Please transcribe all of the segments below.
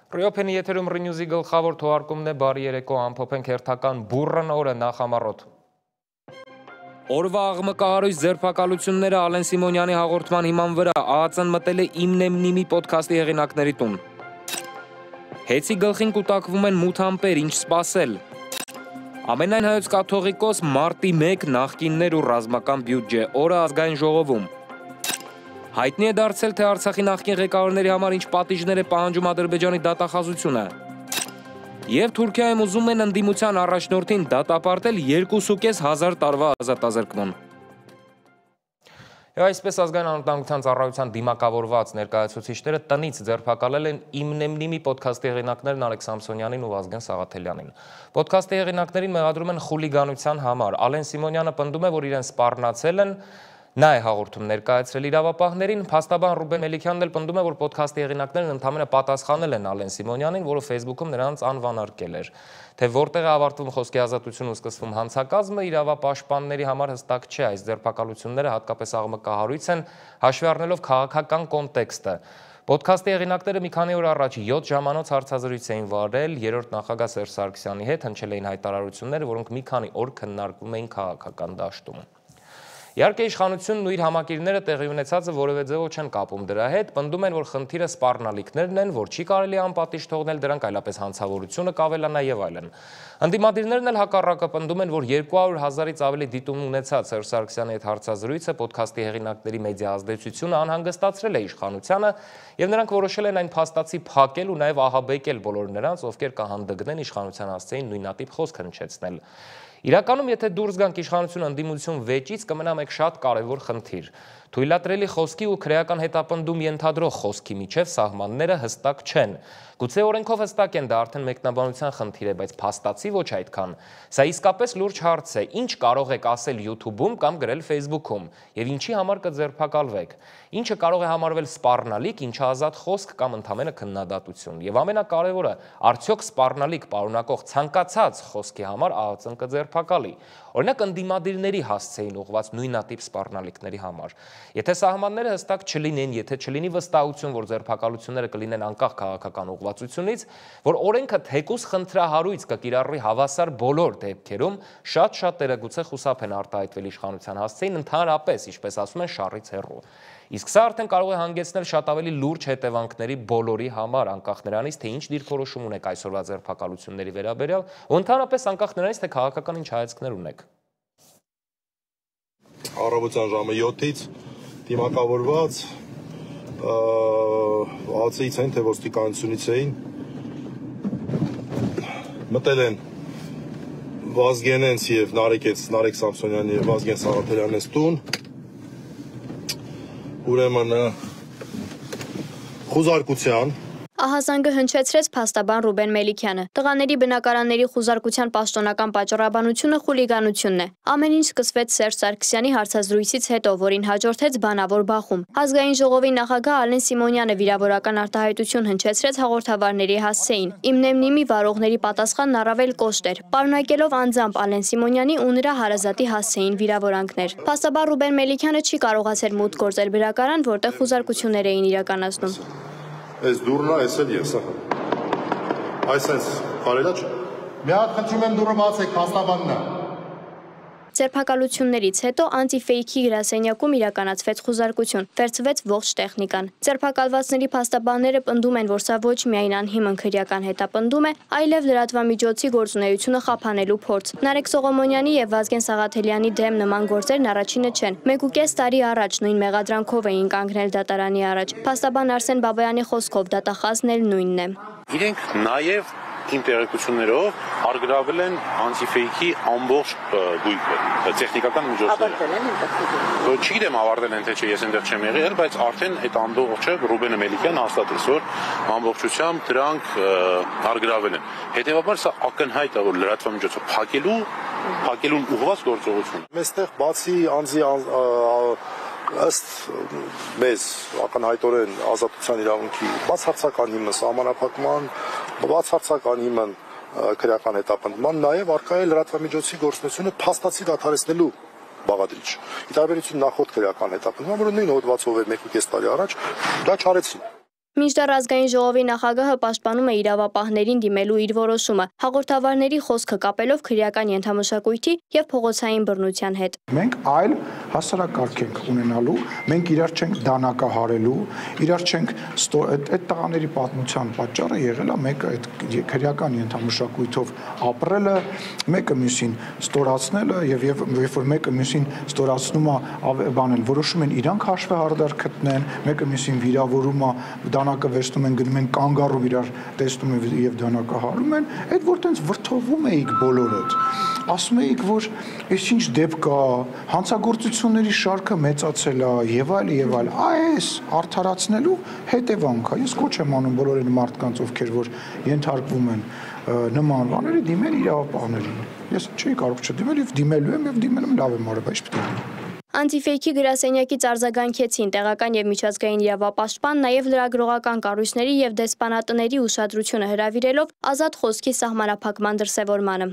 Ռիոփենի եթերում Ռինյուզի գլխավոր թողարկումն է բարի երեկո ամփոփենք հերթական բուռն օրը նախամառոտ։ Օրվա աղմկահարույց ձերբակալությունները Ալեն Սիմոնյանի հաղորդման հիման վրա ԱԱԾ-ն մտել է Իմնեմնիմի պոդքասթի հեղինակների տուն։ Հեծի գլխին կուտակվում են մութ ամպեր, ինչ սպասել։ Ամենայն հայոց կաթողիկոս մարտի 1 նախկիններ ու ռազմական բյուջե, օրը ազգային ժողովում։ Հայտնի է դարձել, թե Արցախի նախկին ղեկավարների համար ինչ պատիժներ է պահանջում Ադրբեջանի դատախազությունը։ Եվ Թուրքիայում ուզում են ընդդիմության առաջնորդին դատապարտել 2.500 տարվա ազատազրկման։ Այսպես ազգային անվտանգության ծառայության դիմակավորված ներկայացուցիչները տնից ձերբակալել են Իմնեմնիմի պոդքասթի հեղինակներն Ալեք Սամսոնյանին ու Վազգեն Սաղաթելյանին։ Պոդքասթի հեղինակներին մեղադրում են խուլիգանության համար։ Ալեն Սիմոնյանը պնդում է, որ իրեն սպառնացել են, նա է հաղորդում ներկայացրել իրավապահներին, փաստաբան Ռուբեն Մելիքյանն էլ պնդում է, որ պոդքասթի հեղինակներն ընդհանրապես պատասխանել են Ալեն Սիմոնյանին, որը Facebook-ում նրանց անվանարկել էր։ Թե որտեղ է ավարտվում խոսքի ազատությունը ու սկսվում հանցակազմը, իրավապաշտպանների համար հստակ չէ, այս ձերբակալությունները հատկապես աղմկահարույց են, հաշվի առնելով քաղաքական կոնտեքստը։ Պոդքասթի հեղինակները մի քանի օր առաջ 7 ժամանոց հարցազրույց էին վարել երրորդ նախագահ Սերժ Սարգսյանի հետ, հնչել էին հայտարարություններ, որոնք մի քանի օր քննարկվում էին քաղաքական դաշտում։ Իհարկե իշխանությունն ու իր համակիրները տեղի ունեցածը որևէ ձևով չեն կապում դրա հետ, պնդում են, որ խնդիրը սպառնալիքներն են, որ չի կարելի անպատիժ թողնել դրանք, այլապես հանցավորությունը կավելանա եւ այլն։ Ընդդիմադիրներն էլ հակառակը պնդում են, որ 200,000-ից ավելի դիտում ունեցած Սերժ Սարգսյանի հետ հարցազրույցը պոդքասթի հեղինակների մեդիա ազդեցությունը անհանգստացրել է իշխանությանը եւ նրանք որոշել են այն փաստացի փակել ու նաեւ ահաբեկել բոլոր նրանց, ովքեր կհանդգնեն իշխանության հասցեին նույնատիպ խոսք հնչեցնել։ Իրականում, եթե դուրս գանք իշխանություն ընդդիմություն վեճից, կմնա մեկ շատ կարևոր խնդիր։ Թույլատրելի խոսքի ու քրեական հետապնդում ենթադրող խոսքի միջև սահմանները հստակ չեն։ Գուցե օրենքով հստակ են, դա արդեն մեկնաբանության խնդիր է, բայց փաստացի ոչ այդքան։ Սա իսկապես լուրջ հարց է, ինչ կարող եք ասել YouTube-ում կամ գրել Facebook-ում, եւ ինչի համար կձերբակալվեք։ Ինչը կարող է համարվել սպառնալիք, ինչը ազատ խոսք կամ ընդհանրապես քննադատություն։ Եվ ամենակարևորը, արդյոք սպառնալիք պարունակող ցանկացած խոսքի համար ԱԱԾ-ն կձերբակալի։ Օրինակ ընդդիմադիրների հասցեին ուղղված նույնատիպ սպառնալիքների համար։ Եթե սահմանները հստակ չլինեն, եթե չլինի վստահություն, որ ձերբակալությունները կլինեն անկախ քաղաքական ուղղվածությունից, որ օրենքը թեկուզ խնդրահարույց կկիրառվի հավասար բոլոր դեպքերում, շատ-շատերը գուցե խուսափ են արտահայտվել իշխանության հասցեին, ընդհանրապես, ինչպես ասում են, շառից հեռու։ Իսկ սա արդեն կարող է հանգեցնել շատ ավելի լուրջ հետևանքների բոլորի համար, անկախ նրանից, թե ինչ դիրքորոշում ունեք այսօրվա ձերբակալությունների վերաբերյալ, ու ընդհանրապես անկախ նրանից, թե քաղաքական ինչ հայացքներ ունեք։ Առավոտյան ժամը 7-ից դիմակավորված ԱԱՑ-ից են, թե ոստիկանությունից էին, մտել են Վազգենենց և Նարեկ Սամսոնյանի և Վազգեն Սաղաթելյանենց տուն, ուրեմն խուզարկության Ահազանգը հնչեցրեց փաստաբան Ռուբեն Մելիքյանը։ Տղաների բնակարանների խուզարկության պաշտոնական պատճառաբանությունը խուլիգանությունն է։ Ամեն ինչ սկսվեց Սերժ Սարգսյանի հարցազրույցից հետո, որին հաջորդեց բանավոր բախում։ Ազգային ժողովի նախագահ Ալեն Սիմոնյանը վիրավորական արտահայտություն հնչեցրեց հաղորդավարների հասցեին։ Իմնեմնիմի վարողների պատասխանն առավել կոշտ էր, պարունակելով անձամբ Ալեն Սիմոնյանի ու նրա հարազատի հասցեին վիրավորանքներ։ Փաստաբան Ռուբեն Մելիքյանը չի կարողացել մուտք գործել բնակարան, որտեղ խուզարկություններ էին իրականացնում։ Այս դուրնա, այս էլ ես, այսպես կարելի է։ Մի հատ խնդրում եմ դուրը բացեք, փաստաբանն է։ Ձերբակալություններից հետո անտիֆեյքի գրասենյակում իրականացվեց խուզարկություն, վերցվեց ողջ տեխնիկան։ Ձերբակալվածների փաստաբանները պնդում են, որ սա ոչ միայն անհիմն քրեական հետապնդում է, այլև լրատվամիջոցի գործունեությունը խափանելու փորձ։ Նարեկ Սողոմոնյանի եւ Վազգեն Սաղաթելյանի դեմ նման գործերն առաջինը չեն։ 1.5 տարի առաջ նույն մեղադրանքով էին կանգնել դատարանի առաջ։ Փաստաբան Արսեն Բաբայանի խոսքով դատախազն էլ նույնն է։ Իրենք նաեւ իմ տեղեկություններով արգրավել են անտիֆեյքի ամբողջ գույքը, տեխնիկական միջոցները։ Չգիտեմ ավարտել են թե չէ, ես այնտեղ չեմ եղել, բայց արդեն այդ ամբողջը Ռուբեն Մելիքյանը հաստատեց, որ ամբողջությամբ դրանք արգրավել են։ Հետևաբար սա ակնհայտ է, որ լրատվամիջոցը փակելուն ուղղված գործողություն։ Մեստեղ բացի անձի ըստ մեզ ակնհայտորեն ազատության իրավունքի բացարձակ անհիմն սահմանափակման, բացարձակ անհիմն քրեական հետապնդման, նաև առկա է լրատվամիջոցի գործունեությունը փաստացի դադարեցնելու բաղադրիչ։ Ի տարբերություն նախորդ քրեական հետապնդման, որը նույն հոդվածով էր 1.5 տարի առաջ, դա չարեցին։ Մինչդեռ ազգային ժողովի նախագահը պաշտպանում է իրավապահներին դիմելու իր որոշումը, հաղորդավարների խոսքը կապելով քրեական ենթամշակույթի եւ փողոցային բռնության հետ։ Մենք այլ հասարակարգ ենք ունենալու, մենք իրար չենք դանակահարելու, իրար չենք այդ տղաների պատմության պատճառը եղել է մեկը այդ քրեական ենթամշակույթով ապրելը, մեկը մյուսին ստորացնելը եւ երբ որ մեկը մյուսին ստորացնում է բանել, որոշում են իրանք հաշվեհարդար գտնեն, մեկը մյուսին վիրավորում է, դանակը վերցնում են գնում են կանգառում իրար տեսնում են եւ դանակահարում են, այդ որ տենց վրթովում էիք բոլորդ, ասում էիք որ այսինչ դեպք կա, հանցագործությունների շարքը մեծացել է եւ այլ, այս արդարացնելու հետևանք է։ Ես կոչ եմ անում բոլոր այն մարդկանց, ովքեր որ ենթարկվում են նման բաների, դիմել իրավապահներին։ Ես չի կարող չդիմել եւ դիմելու եմ եւ դիմել եմ լավ եմ արել, բայց պետք է։ Անտիֆեյքի գրասենյակից արձագանքեցին տեղական եւ միջազգային իրավապաշտպան, նաեւ լրագրողական կառույցների եւ դեսպանատների ուշադրությունը հրավիրելով ազատ խոսքի սահմանափակման դրսևորմանը։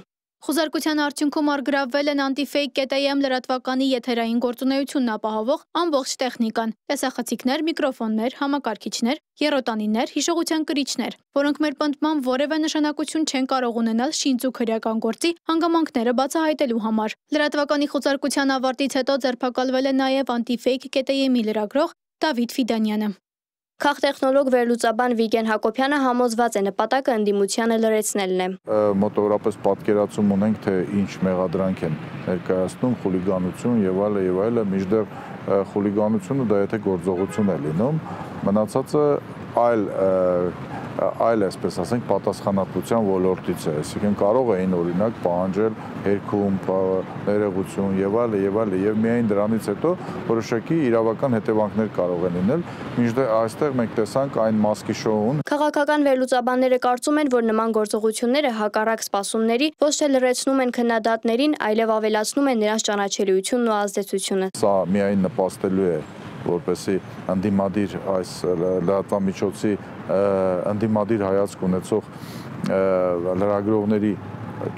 Խուզարկության արդյունքում առգրավվել են Antifake.am լրատվականի եթերային գործունեությունն ապահովող ամբողջ տեխնիկան, տեսախցիկներ, միկրոֆոններ, համակարգիչներ, եռոտանիներ, հիշողության կրիչներ, որոնք մեր պնդման որևէ նշանակություն չեն կարող ունենալ շինծու քրեական գործի հանգամանքները բացահայտելու համար։ Լրատվականի խուզարկության ավարտից հետո ձերբակալվել է նաև Antifake.am-ի լրագրող Դավիթ Ֆիդանյանը։ Քաղտեխնոլոգ վերլուծաբան Վիգեն Հակոբյանը համոզված է նպատակը ընդդիմությանը լրացնելն է։ Մոտավորապես պատկերացում ունենք, թե ինչ մեղադրանք են ներկայացնում, խուլիգանություն եւ այլը, մինչդեռ խուլիգանությունը դա եթե գործողություն է լինում, մնացածը այլ այսպես ասենք պատասխանատվության ոլորտից է, այսինքն կարող էին օրինակ պահանջել հերքում, ներողություն եւ այլը եւ միայն դրանից հետո որոշակի իրավական հետևանքներ կարող են լինել, մինչդեռ այստեղ մենք տեսանք այն մասկի շոուն։ Քաղաքական վերլուծաբանները կարծում են, որ նման գործողությունները հակառակ սպասումների ոչ թե լրացնում են քննադատներին, այլև ավելացնում են նրանց ճանաչելիությունն ու ազդեցությունը։ Սա միայն նպաստելու է որպեսզի ընդդիմադիր այս լրատվամիջոցի ընդդիմադիր հայացք ունեցող լրագրողների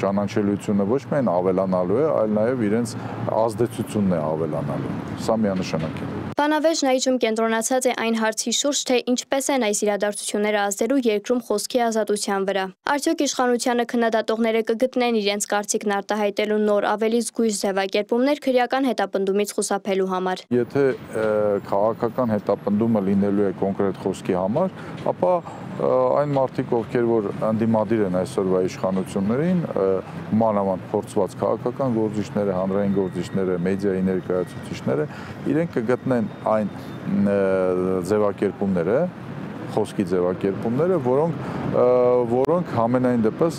ճանաչելիությունը ոչ միայն ավելանալու է, այլ նաև իրենց ազդեցությունն է ավելանալու։ Սա միանշանակ է։ Բանավեժն այժմ կենտրոնացած է այն հարցի շուրջ, թե ինչպես են այս իրադարձությունները ազդելու երկրում խոսքի ազատության վրա։ Արդյոք իշխանությանը քննադատողները կգտնեն իրենց կարծիքն արտահայտելու նոր ավելի զգույշ ձևակերպումներ քրեական հետապնդումից խուսափելու համար։ Եթե քաղաքական հետապնդումը լինելու է կոնկրետ խոսքի համար, ապա այն մարդիկ, ովքեր որ ընդդիմադիր են այսօրվա իշխանություններին, մանավանդ փորձված քաղաքական գործիչները, հանրային գործիչները, մեդիայի ներկայացուցիչները, իրենք կգտնեն այն ձևակերպումները, խոսքի ձևակերպումները, որոնք համենայն դեպս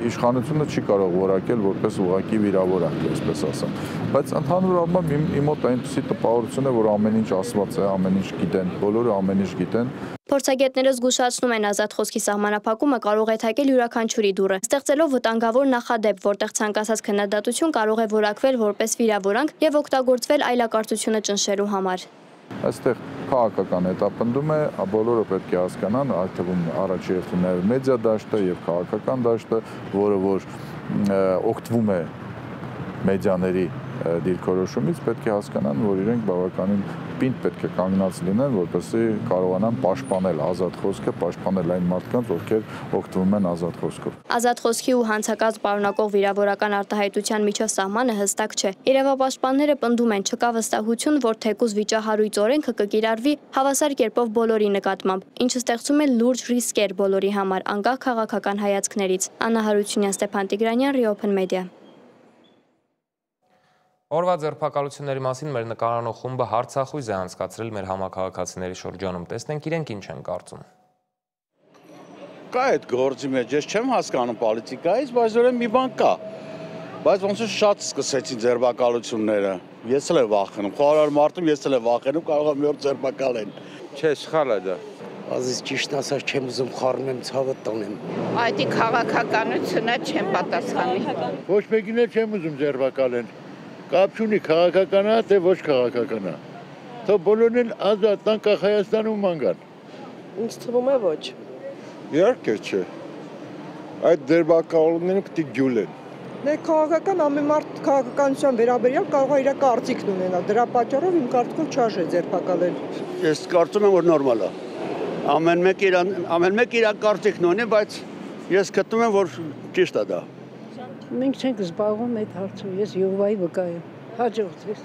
իշխանությունը չի կարող որակել որպես ուղղակի վիրավորանք, այսպես ասեմ։ Բայց ընդհանուր առմամբ իմ մոտ այնպիսի տպավորություն է, որ ամեն ինչ ասված է, ամեն ինչ գիտեն, բոլորը ամեն ինչ գիտեն։ Փորձագետները զգուշացնում են ազատ խոսքի սահմանափակումը կարող է թակել յուրաքանչյուրի դուռը, ստեղծելով վտանգավոր նախադեպ, որտեղ ցանկացած քննադատություն կարող է որակվել որպես վիրավորանք եւ օգտագործվել այլակարծությունը ճնշելու համար։ Այստեղ քաղաքական հետապնդում է, բոլորը պետք է հասկանան, այդ թվում առաջի հերթին նաև մեդիա դաշտը եւ քաղաքական դաշտը, որը որ օգտվում է մեդիաների դիրքորոշումից, պետք է հասկանան, որ իրենք բավականին պինդ պետք է կանգնած լինեն, որպեսզի կարողանան պաշտպանել ազատ խոսքը, պաշտպանել այն մարդկանց, ովքեր օգտվում են ազատ խոսքով։ Ազատ խոսքի ու հանցակաց պարունակող վիրավորական արտահայտության միջև սահմանը հստակ չէ։ Իրավապաշտպանները պնդում են, չկա վստահություն, որ թեկուզ վիճահարույց օրենքը կկիրառվի հավասար կերպով բոլորի նկատմամբ, ինչը ստեղծում է լուրջ ռիսկեր բոլորի համար, անկախ քաղաքական հայացքներից։ Աննա Հարությունյան, Ստեփան Տիգրանյան, Reopen Media։ Օրվա ձերբակալությունների մասին մեր նկարանող խումբը հարցախույզ է անցկացրել մեր համաքաղաքացիների շրջանում։ Տեսնենք իրենք ինչ են կարծում։ Կա այդ գործի մեջ, ես չեմ հասկանում պոլիտիկայից, բայց որը մի բան կա։ Բայց ոնց որ շատ սկսեցին ձերբակալությունները։ Ես էլ եմ վախենում, խորհրդար մարդում ես էլ եմ վախենում, կարող է մի օր ձերբակալեն։ Չէ, սխալ է դա։ Ազից ճիշտ ասած չեմ ուզում խառնեմ ցավը տանեմ։ Այդի քաղաքականությունը չեմ պատասխանի։ Ոչ մեկին էլ չեմ ուզում ձերբակալեն։ Կապ չունի քաղաքական է, թե ոչ քաղաքական է։ Թող բոլորն են ազատ տան կախ Հայաստանում ման գան։ Ինձ թվում է ոչ։ Իհարկե չէ։ Այդ ձերբակալումները պետք է գյուլեն։ Մեկ քաղաքական ամեն մարդ քաղաքականության վերաբերյալ կարող է իր կարծիքն ունենալ։ Դրա պատճառով իմ կարծիքով չարժե ձերբակալել։ Ես կարծում եմ, որ նորմալ է։ Ամեն մեկ իր կարծիքն ունի, բայց ես գտնում եմ, որ ճիշտ է դա։ Մենք չենք զբաղվում այդ հարցով, ես Եհովայի վկա եմ։ Հաջողվեց։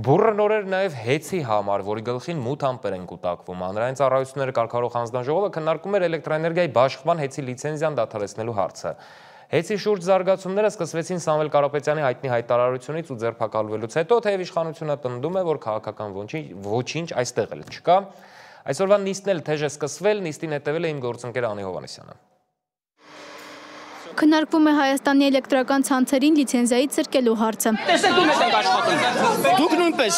Բուրը նորեր նաև հեծի համար, որի գլխին մութ ամպեր են կուտակվում։ Հանրային ծառայությունների կարգավորող հանձնաժողովը քննարկում էր էլեկտրաէներգիայի բաշխման հեծի լիցենզիան դադարեցնելու հարցը։ Հեծի շուրջ զարգացումները սկսվեցին Սամվել Կարապետյանի հայտնի հայտարարությունից ու ձերբակալվելուց հետո, թեև իշխանությունը պնդում է, որ քաղաքական ոչինչ այստեղ էլ չկա։ Այսօրվա նիստն էլ թեժ է սկսվել, նիստին հետևել է իմ գործընկեր Անի Հովհաննիսյանը։ Քննարկվում է Հայաստանի էլեկտրական ցանցերին լիցենզիայի ցրկելու հարցը։ Տեսեք ում եք աշխատում։ Դուք նույնպես։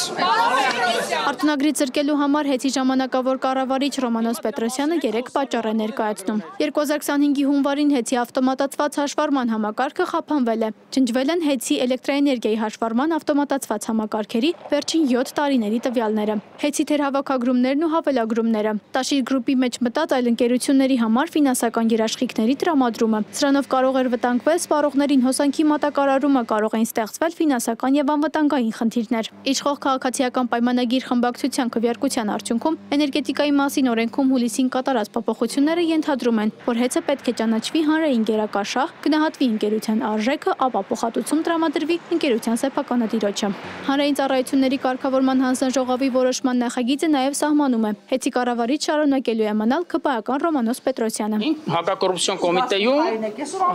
Արտոնագրի ցրկելու համար հեծի ժամանակավոր կառավարիչ Ռոմանոս Պետրոսյանը 3 պատճառ է ներկայացնում։ 2025-ի հունվարին հեծի ավտոմատացված հաշվառման համակարգը խափանվել է։ Ջնջվել են հեծի էլեկտրաէներգիայի հաշվառման ավտոմատացված համակարգերի վերջին 7 տարիների տվյալները։ Հեծի թերհավաքագրումներն ու հավելագրումները։ Տաշիր գրուպի մեջ մտած այլ ընկերությունների համար ֆինանսական երաշխիքների տրամադրումը։ Սրանով կարող էր վտանգվել սպառողներին հոսանքի մատակարարումը, կարող էին ստեղծվել ֆինանսական եւ անվտանգային խնդիրներ։ Իշխող քաղաքացիական պայմանագիր խմբակցության քվեարկության արդյունքում էներգետիկայի մասին օրենքում հուլիսին կատարած փոփոխությունները ենթադրում են, որ հեծը պետք է ճանաչվի հանրային գերակաշահ, գնահատվի ընկերության արժեքը, ապա փոխհատուցում տրամադրվի ընկերության սեփականատիրոջը։ Հանրային ծառայությունների կարգավորման հանձնաժողովի որոշման նախագիծը նաև սահմանում է. հեծի կառավարիչ շարունակելու է մնալ ԿՊԱ-ական Ռոմանոս Պետրոսյանը։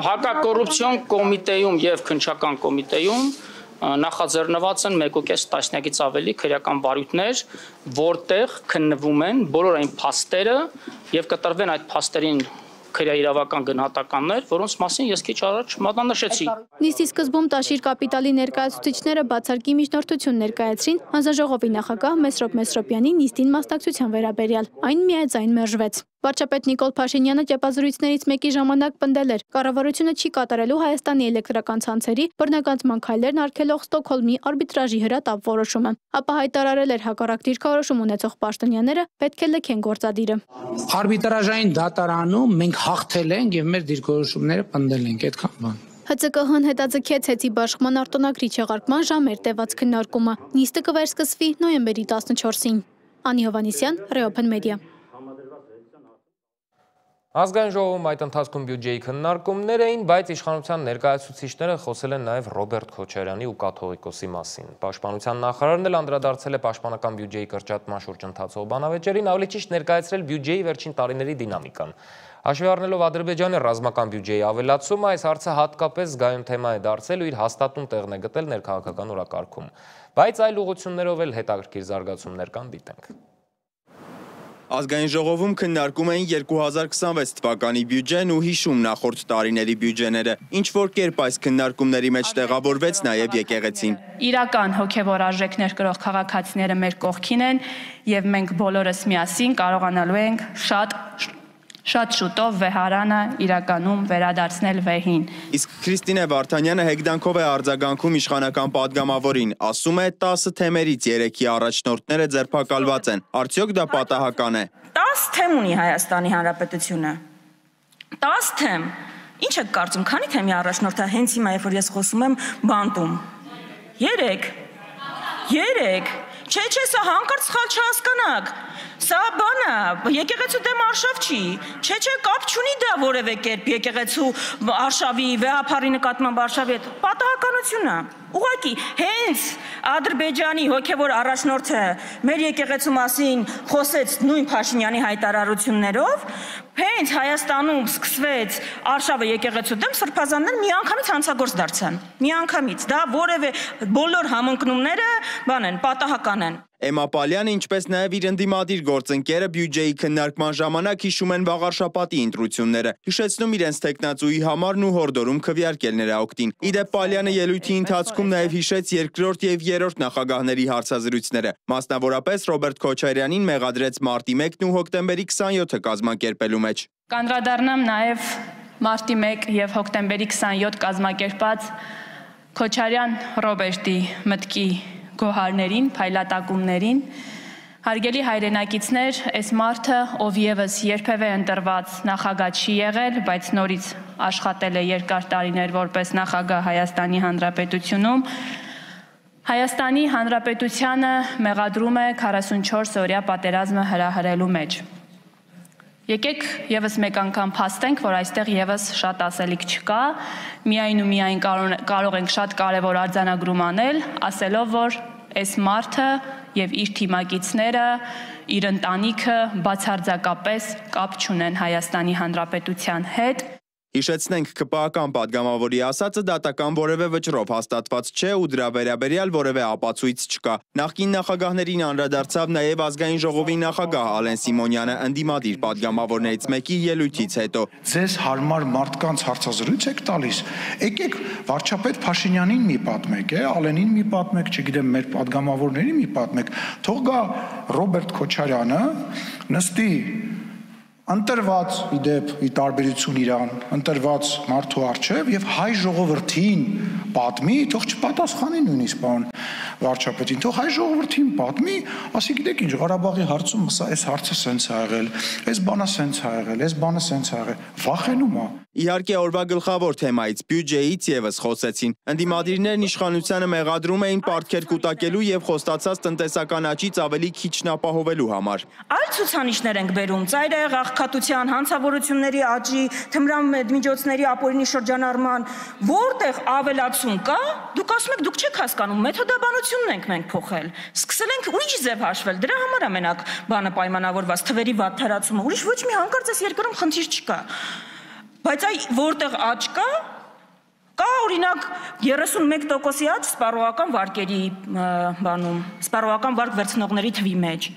Հակակոռուպցիոն կոմիտեում եւ քննչական կոմիտեում նախաձեռնված են 1.5 տասնյակից ավելի քրեական վարույթներ, որտեղ քննվում են բոլոր այն փաստերը եւ կտրվեն այդ փաստերին քրեաիրավական գնահատականներ, որոնց մասին ես քիչ առաջ մատնանշեցի։ Նիստի սկզբում Տաշիր կապիտալի ներկայացուցիչները բացարկի միջնորդություն ներկայացրին հանձնաժողովի նախագահ Մեսրոպ Մեսրոպյանի նիստին մասնակցության վերաբերյալ։ Այն միաձայն մերժվեց։ Վարչապետ Նիկոլ Փաշինյանը ճեպազրույցներից մեկի ժամանակ պնդել էր. կառավարությունը չի կատարելու Հայաստանի էլեկտրական ցանցերի բռնագանձման քայլերն արգելող Ստոկհոլմի արբիտրաժի հրատապ որոշումը։ Ապա հայտարարել էր հակառակ դիրքորոշում ունեցող պաշտոնյաները պետք է լքեն գործադիրը։ Արբիտրաժային դատարանում մենք հաղթել ենք եւ մեր դիրքորոշումները պնդել ենք, այդքան բան։ ՀՑԿՀ-ն հետաձգեց հեծի բաշխման արտոնագրի չեղարկման ժամեր տևած քննարկումը։ Նիստը կվերսկսվի նոյեմբերի 14-ին։ Անի Հովհաննիսյան, Reopen Media։ Ազգային ժողովում այդ ընթացքում բյուջեի քննարկումներ էին, բայց իշխանության ներկայացուցիչները խոսել են նաև Ռոբերտ Քոչարյանի ու կաթողիկոսի մասին։ Պաշտպանության նախարարն էլ անդրադարձել է պաշտպանական բյուջեի կրճատման շուրջ ընթացող բանավեճերին, ավելի ճիշտ ներկայացրել բյուջեի վերջին տարիների դինամիկան։ Հաշվի առնելով Ադրբեջանի ռազմական բյուջեի ավելացումը, այս հարցը հատկապես զգայուն թեմա է դարձել ու իր հաստատուն տեղն է գտել ներքաղաքական օրակարգում։ Բայց այլ ուղղություններով էլ հետաքրքիր զարգացումներ կան, դիտենք։ Ազգային ժողովում քննարկում էին 2026 թվականի բյուջեն ու հիշում նախորդ տարիների բյուջեները, ինչ որ կերպ այս քննարկումների մեջ տեղավորվեց նաև եկեղեցին։ Իրական հոգևոր արժեքներ կրող քաղաքացիները մեր կողքին են եւ մենք բոլորս միասին կարողանալու ենք շատ շուտով վեհարանը իրականում վերադարձնել վեհին։ Իսկ Քրիստինե Վարդանյանը հեգդանքով է արձագանքում իշխանական падգամավորին, ասում է 10 թեմերից 3-ի առաջնորդները ձերբակալված են։ Արդյոք դա պատահական է։ 10 թեմ ունի Հայաստանի Հանրապետությունը։ 10 թեմ։ Ինչ եք կարծում, քանի թեմի առաջնորդը հենց հիմա, երբ որ ես խոսում եմ, բանտում։ 3։ Չէ, սա հանկարծ սխալ չհասկանաք։ Սա բանը, եկեղեցու դեմ արշավ չի, չէ, կապ չունի դա որևէ կերպ եկեղեցու արշավի, վեհափարի նկատմամբ արշավի հետ, պատահականություն է, ուղղակի հենց Ադրբեջանի հոգևոր առաջնորդը մեր եկեղեցու մասին խոսեց նույն Փաշինյանի հայտարարություններով, հենց Հայաստանում սկսվեց արշավը եկեղեցու դեմ, սրբազաններ միանգամից հանցագործ դարձան, միանգամից, դա որևէ բոլոր համընկնումները բան են, պատահական են։ Էմմա Պալյանը, ինչպես նաև իր ընդդիմադիր գործընկերը բյուջեի քննարկման ժամանակ հիշում են վաղարշապատի ընտրությունները, հիշեցնում իրենց տեխնացուի համարն ու հորդորում քվեարկել նրա օգտին։ Իդեպ Պալյանը ելույթի ընթացքում նաև հիշեց երկրորդ եւ երրորդ նախագահների հարցազրույցները, մասնավորապես Ռոբերտ Քոչարյանին մեղադրեց մարտի 1-ն ու հոկտեմբերի 27-ը կազմակերպելու մեջ։ Կանդրադառնամ նաև մարտի 1 եւ հոկտեմբերի 27 կազմակերպած Քոչարյան Ռոբերտի մտքի գոհարներին, փայլատակումներին, հարգելի հայրենակիցներ, այս մարդը, ով եւս երբևէ ընտրված նախագահ չի եղել, բայց նորից աշխատել է երկար տարիներ որպես նախագահ Հայաստանի Հանրապետությունում, Հայաստանի Հանրապետությանը մեղադրում է 44 օրյա պատերազմը հրահրելու մեջ։ Եկեք եւս մեկ անգամ փաստենք, որ այստեղ եւս շատ ասելիք չկա, միայն ու միայն կարող ենք շատ կարևոր արձանագրում անել, ասելով, որ այս մարդը եւ իր թիմակիցները, իր ընտանիքը բացարձակապես կապ չունեն Հայաստանի Հանրապետության հետ։ Հիշեցնենք ԿՊԱ-ական падգամավորի ասածը դատական որևէ վճռով հաստատված չէ ու դրա վերաբերյալ որևէ ապացույց չկա։ Նախկին նախագահներին անդրադարձավ նաև ազգային ժողովի նախագահ Ալեն Սիմոնյանը ընդդիմադիր падգամավորներից մեկի ելույթից հետո։ Ձեզ հարմար մարդկանց հարցազրույց եք տալիս։ Եկեք վարչապետ Փաշինյանին մի պատմեք, Ալենին մի պատմեք, չգիտեմ, մեր падգամավորներին մի պատմեք։ Թող գա Ռոբերտ Քոչարյանը, նստի ընտրված իդեպ ի տարբերություն իրան, ընտրված մարդու առջև եւ հայ ժողովրդին պատմի, թող չպատասխանի նույնիսկ պարոն վարչապետին, թող հայ ժողովրդին պատմի, ասի գիտեք ինչ, Ղարաբաղի հարցում սա այս հարցը սենց ա եղել, այս բանը սենց ա եղել, այս բանը սենց ա եղել, վախենում ա։ Իհարկե օրվա գլխավոր թեմայից բյուջեից եւս խոսեցին։ Ընդդիմադիրներն իշխանությանը մեղադրում էին պարտքեր կուտակելու եւ խոստացած տնտեսական աճից ավելի քիչն ապահովելու համար։ Այլ ցուցանիշներ ենք բերում՝ ծայրահեղ աղքատության, հանցավորությունների աճի, թմրամիջոցների ապօրինի շրջանառման, որտեղ ավելացում կա, դուք ասում եք, դուք չեք հասկանում, մեթոդաբանությունն ենք մենք փոխել։ Սկսել ենք ուրիշ ձև հաշվել, դրա համար է մենակ բանը պայմանավորված, թվերի վատթարացումը, ուրիշ ոչ մի հանկարծ այս երկրում խնդիր չկա։ Բայց այ որտեղ աճ կա օրինակ 31%-ի աճ սպառողական վարկերի բանում, սպառողական վարկ վերցնողների թվի մեջ։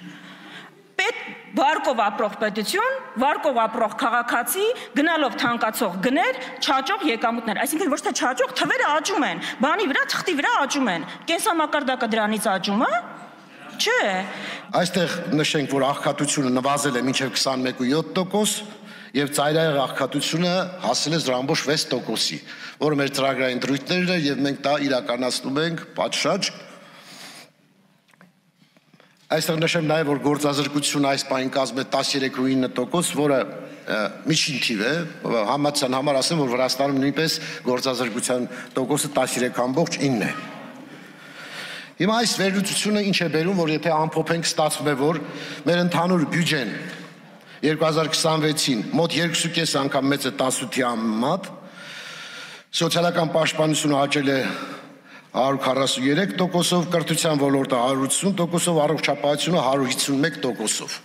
Վարկով ապրող պետություն, վարկով ապրող քաղաքացի, գնալով թանկացող գներ, չաճող եկամուտներ, այսինքն ոչ թե չաճող, թվերը աճում են, բանի վրա, թղթի վրա աճում են, կենսամակարդակը դրանից աճում է, չէ։ Այստեղ նշենք, որ աղքատությունը նվազել է մինչև 21.7%, եւ ծայրահեղ աղքատությունը հասել է 0.6%-ի, որը մեր ծրագրային դրույթներն է եւ մենք դա իրականացնում ենք պատշաճ։ Այստեղ նշեմ նաեւ, որ գործազրկությունը այս պահին կազմում է 13.9%, որը միջին թիվ է, համացան համար ասեմ, որ Վրաստանում նույնպես գործազրկության տոկոսը 13.9 է։ Հիմա այս վերլուծությունը ինչ է բերում, որ եթե ամփոփենք, ստացվում է, որ մեր ընդհանուր բյուջեն 2026-ին մոտ 2.5 անգամ մեծ է 18-ի համեմատ, սոցիալական պաշտպանությունը աճել է 143%-ով, կրթության ոլորտը 180%-ով, առողջապահությունը 151%-ով։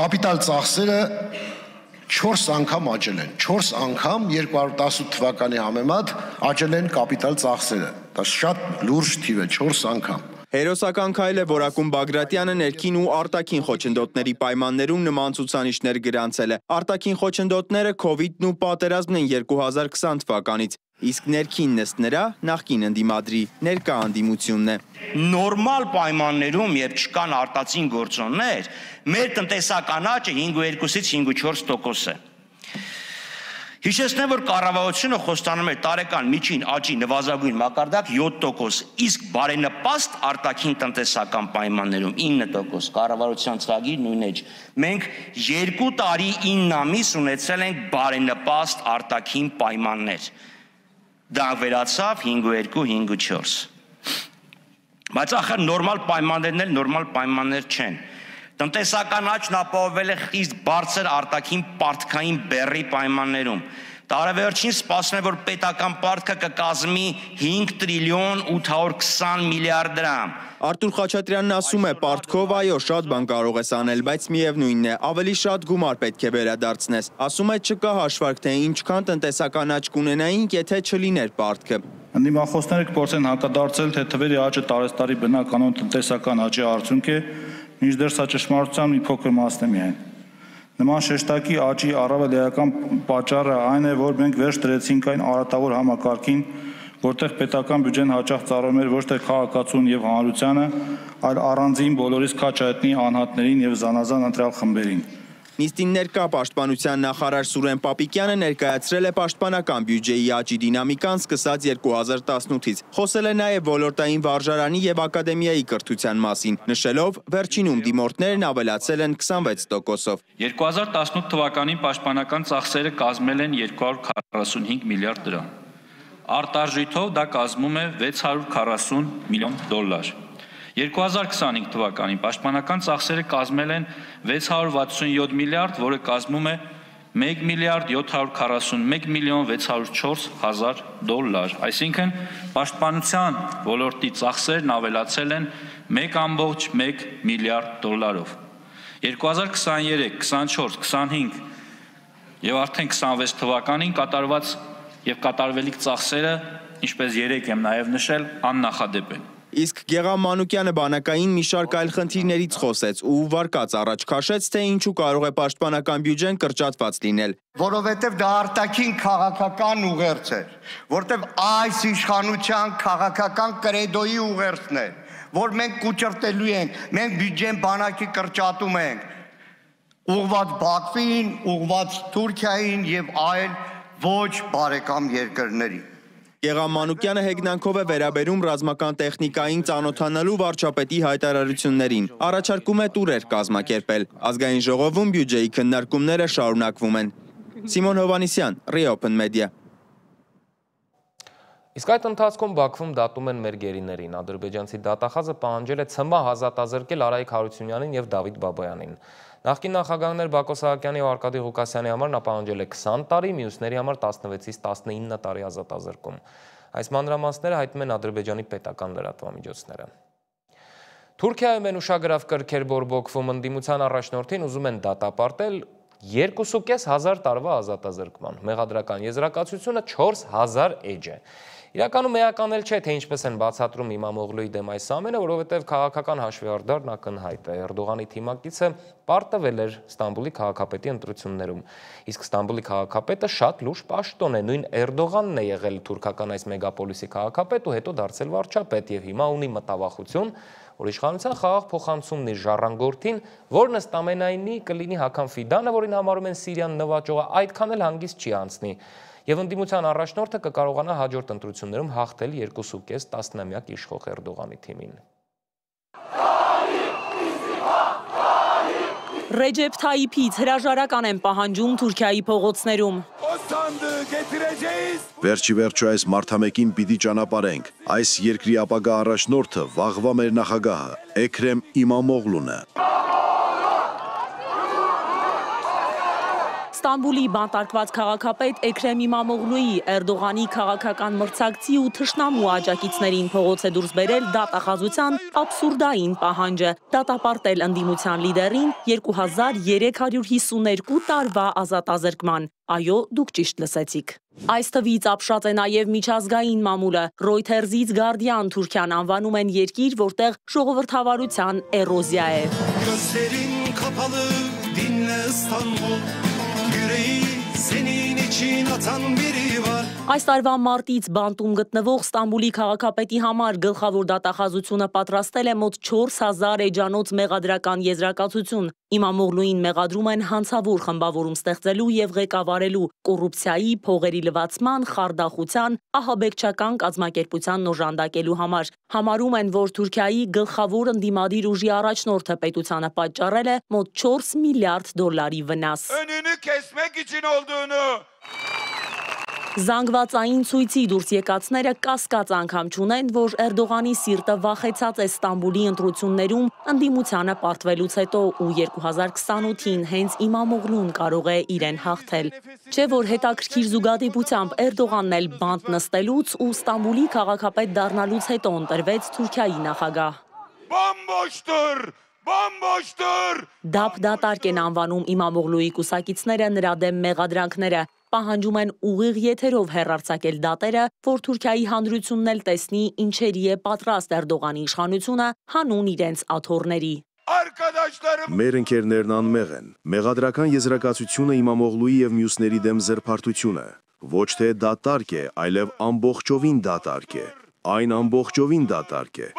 Կապիտալ ծախսերը 4 անգամ աճել են, 4 անգամ 2018 թվականի համեմատ աճել են կապիտալ ծախսերը, դա շատ լուրջ թիվ է, 4 անգամ։ Հերոսական քայլ է, որ Ակում Բագրատյանը ներքին ու արտաքին խոչընդոտների պայմաններում նման ցուցանիշներ գրանցել է։ Արտաքին խոչընդոտները COVID-ն ու պատերազմն են 2020 թվականից, իսկ ներքինն ըստ նրա նախկին ընդդիմադրի ներկա ընդդիմությունն է։ Նորմալ պայմաններում, երբ չկան արտածին գործոններ, մեր տնտեսական աճը 5.2-ից 5.4% է։ Հիշեցնեմ, որ կառավարությունը խոստանում էր տարեկան միջին աճի նվազագույն մակարդակ 7%, իսկ բարենպաստ արտաքին տնտեսական պայմաններում 9%, կառավարության ծրագիր նույնն է։ Մենք 2 տարի 9 ամիս ունեցել ենք բարենպաստ արտաքին պայմաններ։ Դա վերացավ 5.2-5.4։ Բայց ախր նորմալ պայմաններն էլ նորմալ պայմաններ չեն։ Տնտեսական աճն ապահովել է խիստ բարձր արտաքին պարտքային բեռի պայմաններում։ Տարեվերջին սպասվում է, որ պետական պարտքը կկազմի 5 տրիլիոն 820 միլիարդ դրամ։ Արտուր Խաչատրյանն ասում է, պարտքով այո, շատ բան կարող ես անել, բայց միևնույնն է, ավելի շատ գումար պետք է վերադարձնես։ Ասում է, չկա հաշվարկ, թե ինչքան տնտեսական աճ կունենայինք, եթե չլիներ պարտքը։ Ընդդիմախոսները կփորձեն հակադարձել, թե թվերի աճը տարեստարի բնականon տնտեսական աճի արդյունք է, մինչդեռ սա ճշմարտության մի փոքր մասն է միայն։ Նման շեշտակի աճի առավել էական պատճառը այն է, որ մենք վերջ դրեցինք այն արատավոր համակարգին, որտեղ պետական բյուջեն հաճախ ծառայում էր ոչ թե քաղաքացուն եւ հանրությանը, այլ առանձին բոլորիս քաջ հայտնի անհատներին եւ զանազան ընտրյալ խմբերին։ Նիստին ներկա պաշտպանության նախարար Սուրեն Պապիկյանը ներկայացրել է պաշտպանական բյուջեի աճի դինամիկան սկսած 2018-ից։ Խոսել է նաև ոլորտային վարժարանի եւ ակադեմիայի կրթության մասին, նշելով վերջինում դիմորդներն ավելացել են 26%-ով։ 2018 թվականին պաշտպանական ծախսերը կազմել են 245 միլիարդ դրամ։ արտարժույթով դա կազմում է $640 միլիոն։ 2025 թվականին պաշտպանական ծախսերը կազմել են 667 միլիարդ, որը կազմում է $1,741,604,000, այսինքն պաշտպանության ոլորտի ծախսերն ավելացել են $1.1 միլիարդ։ 2023, 24, 25 եւ արդեն 26 թվականին կատարված եւ կատարվելիք ծախսերը, ինչպես երեք եմ նաեւ նշել, աննախադեպ են։ Իսկ Գեղամ Մանուկյանը բանակային մի շարք այլ խնդիրներից խոսեց ու վարկած առաջ քաշեց, թե ինչու կարող է պաշտպանական բյուջեն կրճատված լինել։ Որովհետև դա արտաքին քաղաքական ուղերձ էր, որտեղ այս իշխանության քաղաքական կրեդոյի ուղերձն է, որ մենք կուճրտելու ենք, մենք բյուջեն բանակի կրճատում ենք, ուղղված Բաքվին, ուղղված Թուրքիային եւ այլ ոչ բարեկամ երկրների։ Գեղամ Մանուկյանը հեգնանքով է վերաբերում ռազմական տեխնիկային ծանոթանալու վարչապետի հայտարարություններին։ Առաջարկում է տուրեր կազմակերպել։ Ազգային ժողովում բյուջեի քննարկումները շարունակվում են։ Սիմոն Հովանիսյան, Reopen Media։ Իսկ այդ ընթացքում Բաքվում դատում են մեր գերիներին։ Ադրբեջանցի դատախազը պահանջել է ՑՄ ազատազրկել Արայիկ Հարությունյանին եւ Դավիթ Բաբոյանին։ Նախկին նախագահներ Բակո Սահակյանի ու Արկադի Ղուկասյանի համար նա պահանջել է 20 տարի, մյուսների համար 16-ից 19 տարի ազատազրկում։ Այս մանրամասները հայտնում են Ադրբեջանի պետական լրատվամիջոցները։ Թուրքիայում են ուշագրավ կրքեր բորբոքվում, ընդդիմության առաջնորդին ուզում են դատապարտել 2,500 տարվա ազատազրկման։ Մեղադրական եզրակացությունը 4000 էջ է։ Իրականում էական էլ չէ, թե ինչպես են բացատրում Իմամօղլուի դեմ այս ամենը, որովհետև քաղաքական հաշվեհարդարն ակնհայտ է։ Էրդողանի թիմակիցը պարտվել էր Ստամբուլի քաղաքապետի ընտրություններում։ Իսկ Ստամբուլի քաղաքապետը շատ լուրջ պաշտոն է, նույն Էրդողանն է եղել թուրքական այս մեգապոլիսի քաղաքապետ ու հետո դարձել վարչապետ եւ հիմա ունի մտավախություն, որ իշխանության խաղաղ փոխանցումն իր ժառանգորդին, որն ըստ ամենայնի կլինի Հական Ֆիդանը, որին համարում են Սիրիան նվաճողը, այդքան էլ հանգիստ չի անցնի։ Եվ ընդդիմության առաջնորդը կկարողանա հաջորդ ընտրություններում հաղթել 2,5 տասնամյակ իշխող Էրդողանի թիմին։ Ռեջեփ Թայիփից հրաժարական են պահանջում Թուրքիայի փողոցներում։ Վերջի վերջո այս մարդամեկին պիտի ճանապարհենք։ Այս երկրի ապագա առաջնորդը վաղվա մեր նախագահը Էքրեմ Իմամօղլուն է։ Ստամբուլի բանտարկված քաղաքապետ Էքրեմ Իմամօղլուի Էրդողանի քաղաքական մրցակցի ու թշնամու աջակիցներին փողոց է դուրս բերել դատախազության աբսուրդային պահանջը դատապարտել ընդդիմության լիդերին 2352 տարվա ազատազրկման։ Այո, դուք ճիշտ լսեցիք։ Այս թվից ապշած է նաև միջազգային մամուլը։ Reuters-ից Guardian Թուրքիան անվանում են երկիր, որտեղ ժողովրդավարության էրոզիա է։ Այս տարվա մարտից բանտում գտնվող Ստամբուլի քաղաքապետի համար գլխավոր դատախազությունը պատրաստել է մոտ 4000 էջանոց մեղադրական եզրակացություն։ Իմամօղլուին մեղադրում են հանցավոր խմբավորում ստեղծելու եւ ղեկավարելու, կոռուպցիայի, փողերի լվացման, խարդախության, ահաբեկչական կազմակերպության նոժանդակելու համար։ Համարում են, որ Թուրքիայի գլխավոր ընդդիմադիր ուժի առաջնորդը պետությանը պատճառել է մոտ $4 միլիարդ վնաս։ Զանգվածային ցույցի դուրս եկածները կասկած անգամ չունեն, որ Էրդողանի սիրտը վախեցած է Ստամբուլի ընտրություններում ընդդիմությանը պարտվելուց հետո ու 2028-ին հենց Իմամօղլուն կարող է իրեն հաղթել։ Չէ՞ որ հետաքրքիր զուգադիպությամբ Էրդողանն էլ բանտ նստելուց ու Ստամբուլի քաղաքապետ դառնալուց հետո ընտրվեց Թուրքիայի նախագահ։ Դափ դատարկ են անվանում Իմամօղլուի կուսակիցները նրա դեմ մեղադրանքները, պահանջում են ուղիղ եթերով հեռարձակել դատերը, որ Թուրքիայի հանրությունն էլ տեսնի ինչերի է պատրաստ Էրդողանի իշխանությունը հանուն իրենց աթոռների։ Մեր ընկերներն անմեղ են։ Մեղադրական եզրակացությունը Իմամօղլուի եւ մյուսների դեմ զրփարտություն է։ Ոչ թե դատարկ է, այլև ամբողջովին դատարկ է։ Այն ամբողջովին դատարկ է։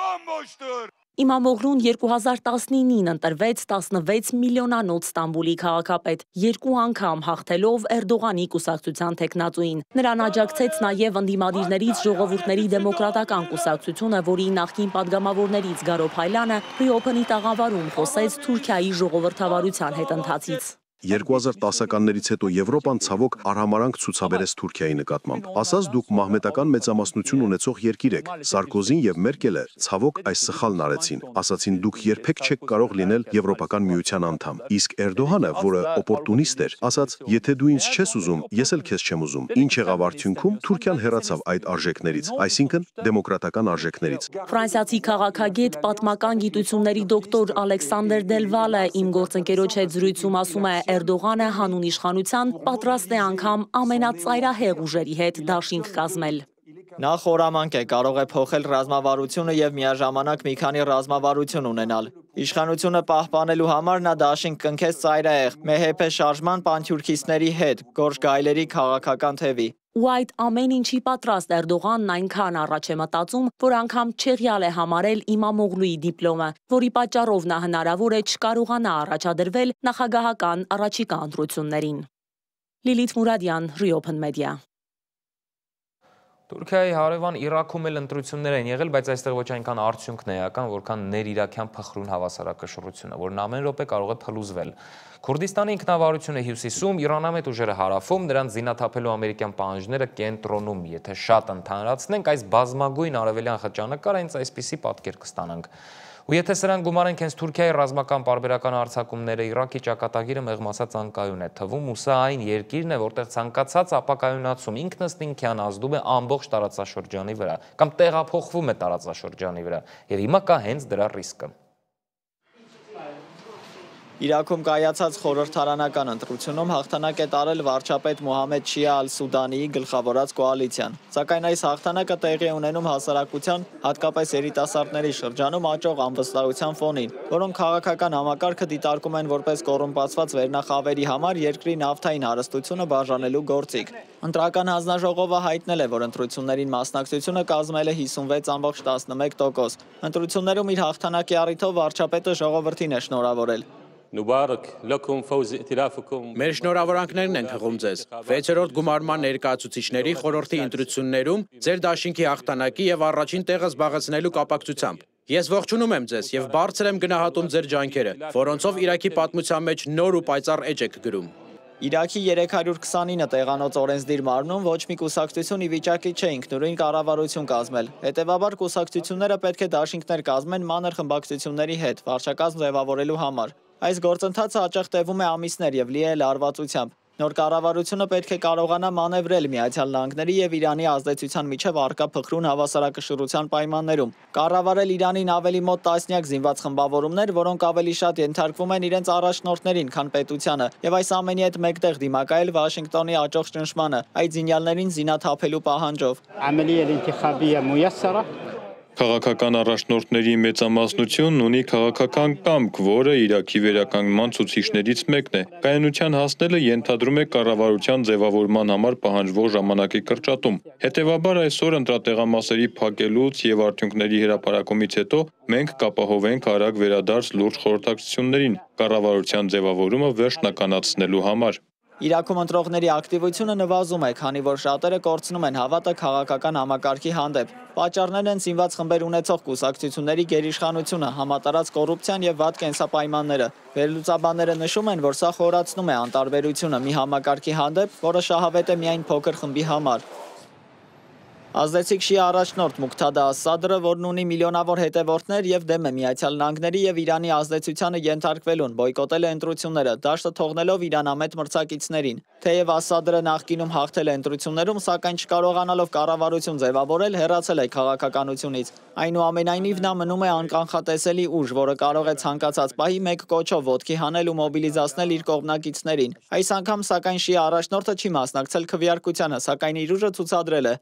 Իմամօղլուն 2019-ին ընտրվեց 16 միլիոնանոց Ստամբուլի քաղաքապետ, 2 անգամ հաղթելով Էրդողանի կուսակցության թեկնածուին։ Նրան աջակցեց նաև ընդդիմադիրներից Ժողովուրդների դեմոկրատական կուսակցությունը, որի նախկին падգամավորներից Գարո Փայլյանը Reopen-ի տաղավարում խոսեց Թուրքիայի ժողովրդավարության հետընթացից։ 2010-ականներից հետո Եվրոպան ցավոք արհամարանք ցուցաբերեց Թուրքիայի նկատմամբ։ Ասած դուք մահմետական մեծամասնություն ունեցող երկիր եք։ Սարկոզին եւ Մերկելը ցավոք այս սխալն արեցին։ Ասացին դուք երբեք չեք կարող լինել Եվրոպական միության անդամ։ Իսկ Էրդողանը, որը օպորտունիստ էր, ասաց, եթե դու ինձ չես ուզում, ես էլ քեզ չեմ ուզում։ Ինչ եղավ արդյունքում, Թուրքիան հեռացավ այդ արժեքներից, այսինքն դեմոկրատական արժեքներից։ Ֆրանսիացի քաղաքագետ, պատմական գիտությունների դոկտոր Ալեքսանդր Դելվալը իմ գործընկերոջ հետ զրույցում ասում է, Էրդողանը հանուն իշխանության պատրաստ է անգամ ամենածայրահեղ ուժերի հետ դաշինք կազմել։ Նա խորամանկ է, կարող է փոխել ռազմավարությունը եւ միաժամանակ մի քանի ռազմավարություն ունենալ։ Իշխանությունը պահպանելու համար նա դաշինք կնքեց ծայրահեղ ՄՀՊ շարժման պանթյուրքիստների հետ, Գորժ Գայլերի քաղաքական թևի։ Ու այդ ամեն ինչի պատրաստ Էրդողանն այնքան առաջ է մտածում, որ անգամ չեղյալ է համարել Իմամօղլուի դիպլոմը, որի պատճառով նա հնարավոր է չկարողանա առաջադրվել նախագահական առաջիկա ընտրություններին։ Լիլիթ Մուրադյան, Reopen Media։ Թուրքիայի հարևան Իրաքում էլ ընտրություններ են եղել, բայց այստեղ ոչ այնքան արդյունքն է էական, որքան ներիրաքյան փխրուն հավասարակշռությունը, որն ամեն րոպե կարող է փլուզվել։ Քուրդիստանի ինքնավարությունը հյուսիսում, Իրանամետ ուժերը հարավում, նրանց զինաթափելու ամերիկյան պահանջները կենտրոնում, եթե շատ ընդհանրացնենք, այս բազմագույն արևելյան խճանկար այնց այսպիսի պատկեր կստանանք։ Ու եթե սրան գումարենք հենց Թուրքիայի ռազմական պարբերական հարձակումները, Իրաքի ճակատագիրը մեղմ ասած անկայուն է թվում, ու սա այն երկիրն է, որտեղ ցանկացած ապակայունացում ինքնըստինքյան ազդում է ամբողջ տարածաշրջանի վրա, կամ տեղափոխվում է տարածաշրջանի վրա, եւ հիմա կա հենց դրա ռիսկը։ Իրաքում կայացած խորհրդարանական ընտրությունում հաղթանակ է տարել վարչապետ Մոհամեդ Շիա ալ-Սուդանիի գլխավորած կոալիցիան, սակայն այս հաղթանակը տեղի է ունենում հասարակության, հատկապես երիտասարդների շրջանում աճող անվստահության ֆոնին, որոնք քաղաքական համակարգը դիտարկում են որպես կոռումպացված վերնախավերի համար երկրի նավթային հարստությունը բաժանելու գործիք։ Ընտրական հանձնաժողովը հայտնել է, որ ընտրություններին մասնակցությունը կազմել է 56.11%։ Ընտրություններում իր հաղթանակի առիթով վարչապետը ժողովրդին է շնորհավորել։ Մեր շնորհավորանքներն ենք հղում ձեզ։ 6-րդ գումարման ներկայացուցիչների խորհրդի ընտրություններում ձեր դաշինքի հաղթանակի եւ առաջին տեղը զբաղեցնելու կապակցությամբ։ Ես ողջունում եմ ձեզ եւ բարձր եմ գնահատում ձեր ջանքերը, որոնցով Իրաքի պատմության մեջ նոր ու պայծառ էջ եք գրում։ Իրաքի 329 տեղանոց օրենսդիր մարմնում ոչ մի կուսակցություն ի վիճակի չէ ինքնուրույն կառավարություն կազմել։ Հետևաբար կուսակցությունները պետք է դաշինքներ կազմեն մանր խմբակցությունների հետ վարչակազմ ձևավորելու համար։ Այս գործընթացը հաճախ տևում է ամիսներ եւ լի է լարվածությամբ։ Նոր կառավարությունը պետք է կարողանա մանևրել Միացյալ Նահանգների եւ Իրանի ազդեցության միջև առկա փխրուն հավասարակշռության պայմաններում։ Կառավարել Իրանին ավելի մոտ տասնյակ զինված խմբավորումներ, որոնք ավելի շատ ենթարկվում են իրենց առաջնորդներին, քան պետությանը, եւ այս ամենի հետ մեկտեղ դիմակայել Վաշինգտոնի աճող ճնշմանը, այդ զինյալներին զինաթափելու պահանջով։ Քաղաքական առաջնորդների մեծամասնությունն ունի քաղաքական կամք, որը Իրաքի վերականգնման ցուցիչներից մեկն է։ Կայունության հասնելը ենթադրում է կառավարության ձևավորման համար պահանջվող ժամանակի կրճատում։ Հետևաբար այսօր ընտրատեղամասերի փակելուց եւ արդյունքների հրապարակումից հետո մենք կապահովենք արագ վերադարձ լուրջ խորհրդակցություններին կառավարության ձևավորումը վերջնականացնելու համար։ Իրաքում ընտրողների ակտիվությունը նվազում է, քանի որ շատերը կորցնում են հավատը քաղաքական համակարգի հանդեպ։ Պատճառներն են զինված խմբեր ունեցող կուսակցությունների գերիշխանությունը, համատարած կոռուպցիան եւ վատ կենսապայմանները։ Վերլուծաբանները նշում են, որ սա խորացնում է անտարբերությունը մի համակարգի հանդեպ, որը շահավետ է միայն փոքր խմբի համար։ Ազդեցիկ շիա առաջնորդ Մուկթադա Աս-Սադրը, որն ունի միլիոնավոր հետևորդներ եւ դեմ է Միացյալ Նահանգների եւ Իրանի ազդեցությանը ենթարկվելուն, բոյկոտել է ընտրությունները, դաշտը թողնելով իրանամետ մրցակիցներին։ Թեև Աս-Սադրը նախկինում հաղթել է ընտրություններում, սակայն չկարողանալով կառավարություն ձևավորել, հեռացել է քաղաքականությունից։ Այնուամենայնիվ նա մնում է անկանխատեսելի ուժ, որը կարող է ցանկացած պահի մեկ կոչով ոտքի հանել ու մոբիլիզացնել իր կողմնակիցներին։ Այս անգամ սակայն շիա առաջնորդը չի մասնակցել քվեարկությանը, սակայն իր ուժը ցուցադրել է։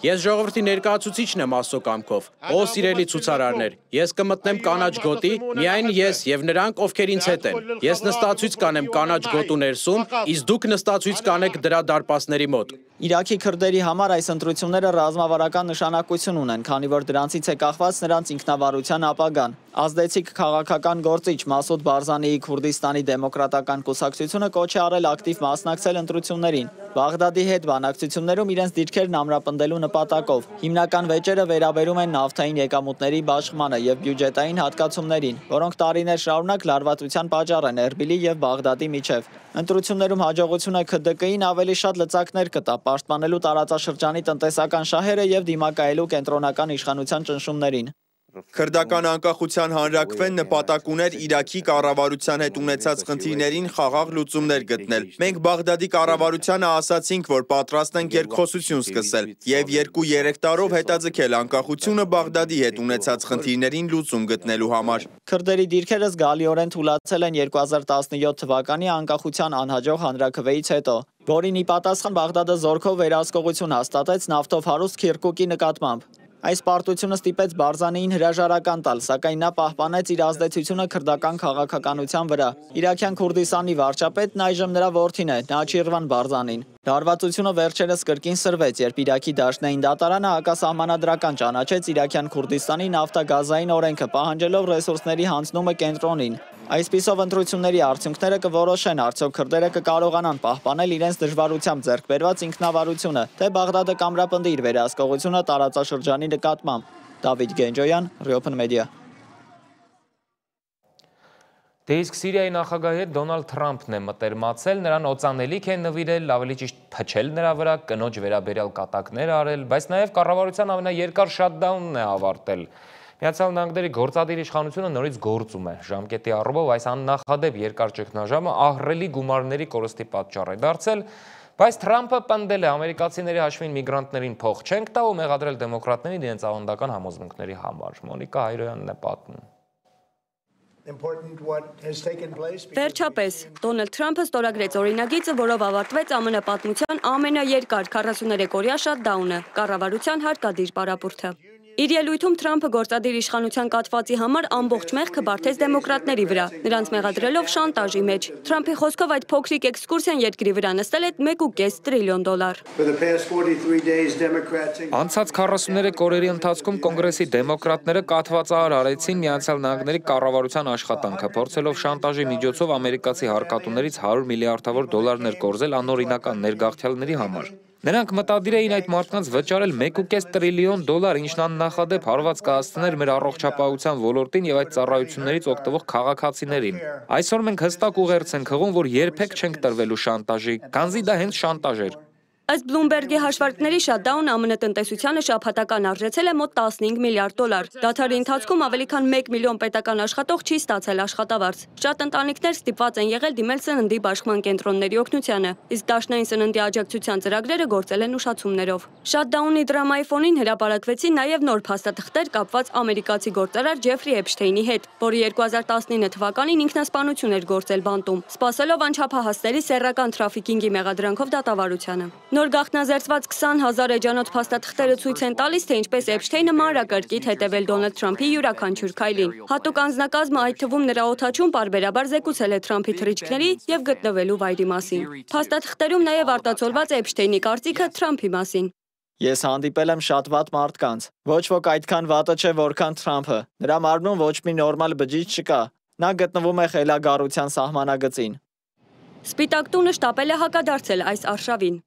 Ես ժողովրդի ներկայացուցիչն եմ Աստծո կամքով։ Ո սիրելի ցուցարարներ, ես կմտնեմ կանաչ գոտի, միայն ես եւ նրանք, ովքեր ինձ հետ են։ Ես նստացույց կանեմ կանաչ գոտու ներսում, իսկ դուք նստացույց կանեք դրա դարպասների մոտ։ Իրաքի քրդերի համար այս ընտրությունները ռազմավարական նշանակություն ունեն, քանի որ դրանցից է կախված նրանց ինքնավարության ապագան։ Ազդեցիկ քաղաքական գործիչ Մասուդ Բարզանիի Քուրդիստանի դեմոկրատական կուսակցությունը կոչ է արել ակտիվ մասնակցել ընտրություններին։ Բաղդադի հետ բանակցություններում իրենց դիրքերն ամրապնդելու նպատակով։ Հիմնական վեճերը վերաբերում են նավթային եկամուտների բաշխմանը եւ բյուջետային հատկացումներին, որոնք տարիներ շարունակ լարվածության պատճառ են Էրբիլի եւ Բաղդադի միջև։ Ընտրություններում հաջողությունը ՔԴԿ-ին ավելի շատ լծակներ կտա, պաշտպանելու տարածաշրջանի տնտեսական շահերը եւ դիմակայելու կենտրոնական իշխանության ճնշումներին։ Քրդական անկախության հանրաքվեն նպատակ ուներ Իրաքի կառավարության հետ ունեցած խնդիրներին խաղաղ լուծումներ գտնել։ Մենք Բաղդադի կառավարությանը ասացինք, որ պատրաստ ենք երկխոսություն սկսել եւ 2-3 տարով հետաձգել անկախությունը Բաղդադի հետ ունեցած խնդիրներին լուծում գտնելու համար։ Քրդերի դիրքերը զգալիորեն թուլացել են 2017 թվականի անկախության անհաջող հանրաքվեից հետո, որին ի պատասխան Բաղդադը զորքով վերահսկողություն հաստատեց նավթով հարուստ Քիրկուկի նկատմամբ։ Այս պարտությունը ստիպեց Բարզանիին հրաժարական տալ, սակայն նա պահպանեց իր ազդեցությունը քրդական քաղաքականության վրա։ Իրաքյան Քուրդիստանի վարչապետն այժմ նրա որդին է, Նաչիրվան Բարզանին։ Լարվածությունը վերջերս կրկին սրվեց, երբ Իրաքի դաշնային դատարանը հակասահմանադրական ճանաչեց Իրաքյան Քուրդիստանի նավթագազային օրենքը, պահանջելով ռեսուրսների հանձնումը կենտրոնին։ Այսպիսով ընտրությունների արդյունքները կորոշեն, արդյոք քրդերը կկարողանան պահպանել իրենց դժվարությամբ ձեռք բերված ինքնավարությունը, թե Բաղդադը կամրապնդի իր վերահսկողությունը տարածաշրջանի նկատմամբ։ Դավիթ Գենջոյան, Open Media։ Դե իսկ Սիրիայի նախագահի հետ Դոնալդ Թրամփն է մտերմացել, նրան օծանելիք է նվիրել, ավելի ճիշտ փչել նրա վրա, կնոջ վերաբերյալ կատակներ արել, բայց նաև կառավարության ամենաերկար շատդաունն է ավարտել։ Միացյալ Նահանգների գործադիր իշխանությունը նորից գործում է։ Ժամկետի առումով այս աննախադեպ երկար ճգնաժամը ահռելի գումարների կորստի պատճառ է դարձել, բայց Թրամփը պնդել է ամերիկացիների հաշվին միգրանտներին փող չենք տա ու մեղադրել դեմոկրատներին իրենց ավանդական համոզմունքների համար։ Մոնիկա Հայրոյանն է պատմում։ Վերջապես, Դոնալդ Թրամփը ստորագրեց օրինագիծը, որով ավարտվեց ԱՄՆ պատմության ամենաերկար 43-օրյա շատդաունը, կառավարության հարկադիր պարապուրդը։ Իր ելույթում Թրամփը գործադիր իշխանության կաթվածի համար ամբողջ մեղքը բարթեց դեմոկրատների վրա, նրանց մեղադրելով շանտաժի մեջ։ Թրամփի խոսքով այդ փոքրիկ էքսկուրսիան երկրի վրա նստել է $1.5 տրիլիոն։ Անցած 43 օրերի ընթացքում կոնգրեսի դեմոկրատները կաթվածահար արեցին Միացյալ Նահանգների կառավարության աշխատանքը, փորձելով շանտաժի միջոցով ամերիկացի հարկատուներից $100 միլիարդավոր կորզել անօրինական ներգաղթյալների համար։ Նրանք մտադիր էին այդ մարդկանց վճարել $1.5 տրիլիոն, ինչն աննախադեպ հարված կհասցներ մեր առողջապահության ոլորտին եւ այդ ծառայություններից օգտվող քաղաքացիներին։ Այսօր մենք հստակ ուղերձ ենք հղում, որ երբեք չենք տրվելու շանտաժի, քանզի դա հենց շանտաժ էր։ Ըստ Բլումբերգի հաշվարկների շատդաուն ԱՄՆ տնտեսությանը շաբաթական արժեցել է մոտ $15 միլիարդ։ Դադարի ընթացքում ավելի քան 1 միլիոն պետական աշխատող չի ստացել աշխատավարձ։ Շատ ընտանիքներ ստիպված են եղել դիմել սննդի բաշխման կենտրոնների օգնությանը, իսկ դաշնային սննդի աջակցության ծրագրերը գործել են ուշացումներով։ Շատդաունի դրամայի ֆոնին հրապարակվեցին նաև նոր փաստաթղթեր կապված ամերիկացի գործարար Ջեֆրի Էփշթեյնի հետ, որը 2019 թվականին ինքնասպանություն էր գործել բանտում, սպասելով անչափահասների սեռական թրաֆիքինգի մեղադրանքով դատավարությանը։ Նոր գաղտնազերծված 20,000 էջանոց փաստաթղթերը ցույց են տալիս, թե ինչպես Էփշթեյնը մանրակրկիտ հետևել Դոնալդ Թրամփի յուրաքանչյուր քայլին։ Հատուկ անձնակազմը, այդ թվում նրա օդաչուն, պարբերաբար զեկուցել է Թրամփի թռիչքների եւ գտնվելու վայրի մասին։ Փաստաթղթերում նաև արտացոլված է Էփշթեյնի կարծիքը Թրամփի մասին։ Ես հանդիպել եմ շատ վատ մարդկանց։ Ոչ ոք այդքան վատը չէ, որքան Թրամփը։ Նրա մարմնում ոչ մի նորմալ բջիջ չկա։ Նա գտնվում է խելագարության սահմանագծին։ Սպիտակ տունը շտապել է հակադարձել այս արշավին։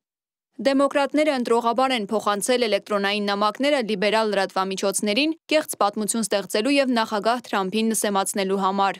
Դեմոկրատները ընտրողաբար են փոխանցել էլեկտրոնային նամակները լիբերալ լրատվամիջոցներին կեղծ պատմություն ստեղծելու եւ նախագահ Թրամփին նսեմացնելու համար։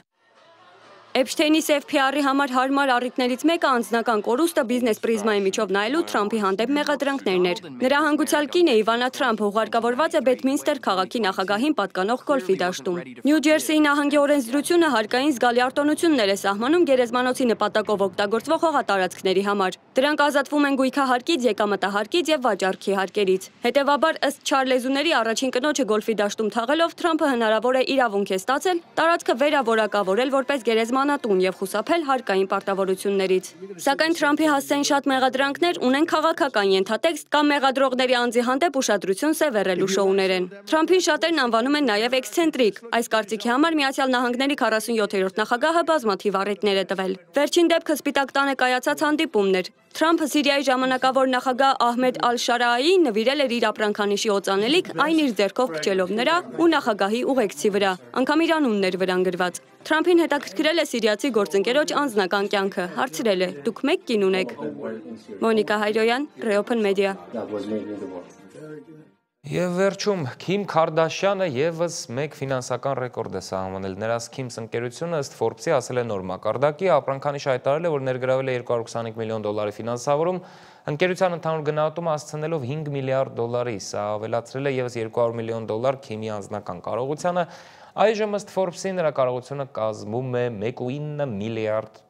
Էփշթեյնի Սև PR-ի համար հարմար առիթներից մեկը անձնական կորուստը բիզնես պրիզմայի միջով նայելու Թրամփի հանդեպ մեղադրանքներն էր։ Նրա հանգուցյալ կինը Իվանա Թրամփը ուղարկավորված է Բեթմինստեր քաղաքի նախագահին պատկանող գոլֆի դաշտում։ Նյու Ջերսիի նահանգի օրենսդրությունը հարկային զգալի արտոնություններ է սահմանում գերեզմանոցի նպատակով օգտագործվող հողատարածքների համար։ Դրանք ազատվում են գույքահարկից, եկամտահարկից եւ վաճառքի հարկերից։ Հետևաբար, ըստ չարլեզուների առաջին կնոջը գոլֆի դաշտում թաղելով Թրամփը հնարավոր է իրավունք է ստացել տարածքը վերավորակավորել որպես գերեզմանատուն եւ խուսափել հարկային պարտավորություններից։ Սակայն Թրամփի հասցեն շատ մեղադրանքներ ունեն քաղաքական ենթատեքստ կամ մեղադրողների անձի հանդեպ ուշադրություն սևեռելու շոուներ են։ Թրամփին շատերն անվանում են նաեւ էքսցենտրիկ։ Այս կարծիքի համար Միացյալ Նահանգների 47-րդ նախագահը բազմաթիվ առիթներ է տվել։ Վերջին դեպքը Սպիտակ տանը կայացած հանդիպումն էր, Թրամփը Սիրիայի ժամանակավոր նախագահ Ահմեդ Ալ-Շարայի նվիրել էր իր ապրանքանիշի օծանելիք, այն իր ձեռքով փչելով նրա ու նախագահի ուղեկցի վրա, անգամ իր անունն էր վրան գրված։ Թրամփին հետաքրքրել է սիրիացի գործընկերոջ անձնական կյանքը, հարցրել է՝ դուք մեկ կին ունեք։ Մոնիկա Հայրոյան, Reopen Media։ Եվ վերջում Քիմ Քարդաշյանը եւս մեկ ֆինանսական ռեկորդ է սահմանել։ Նրա Skims ընկերությունը ըստ Forbes-ի ասել է նոր մակարդակի, ապրանքանիշ հայտարարել է, որ ներգրավել է $225 միլիոն ֆինանսավորում, ընկերության ընդհանուր գնահատումը հասցնելով $5 միլիարդ։ Սա ավելացրել է եւս $200 միլիոն Քիմի անձնական կարողությանը։ Այժմ ըստ Forbes-ի նրա կարողությունը կազմում է $1.9 միլիարդ։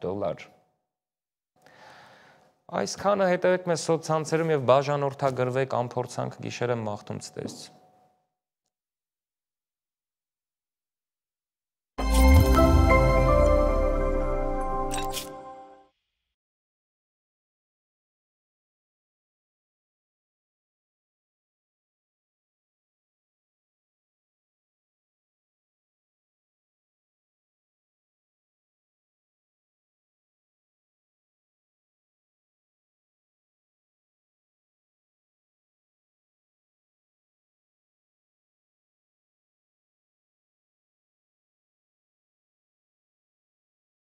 Այսքանը, հետևեք մեզ սոցցանցերում եւ բաժանորդագրվեք անփորձանք գիշերը մաղթում ցտեսություն։